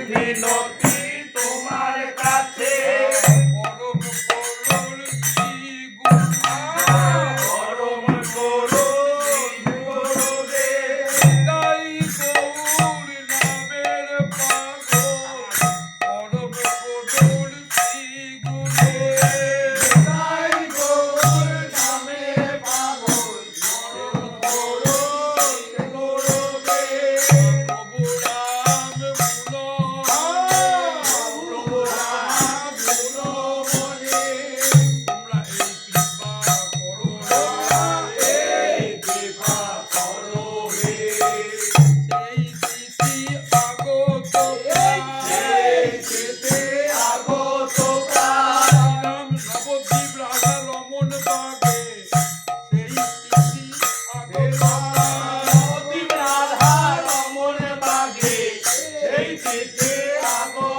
মিনতি তোমার কাছে পরম করুণ শ্রী গুরু পরম করো গুরুরে তাই গৌর নামের পাগল পরম করুণ শ্রী গুরু তাই গৌর নামে পাগল পরম করো গুরুরে প্রভু রাম গুণ প্রভু রাম গুণ বলে তোমরা এই কৃপা করো এই কৃপা করো হে সেই তিথি আগত এই যেতে আগত কাল রাম নবদ্বীপ রাধা রমন বাগে সেই তিথি আগত নদী রাধা রমন বাগে সেই যেতে আগত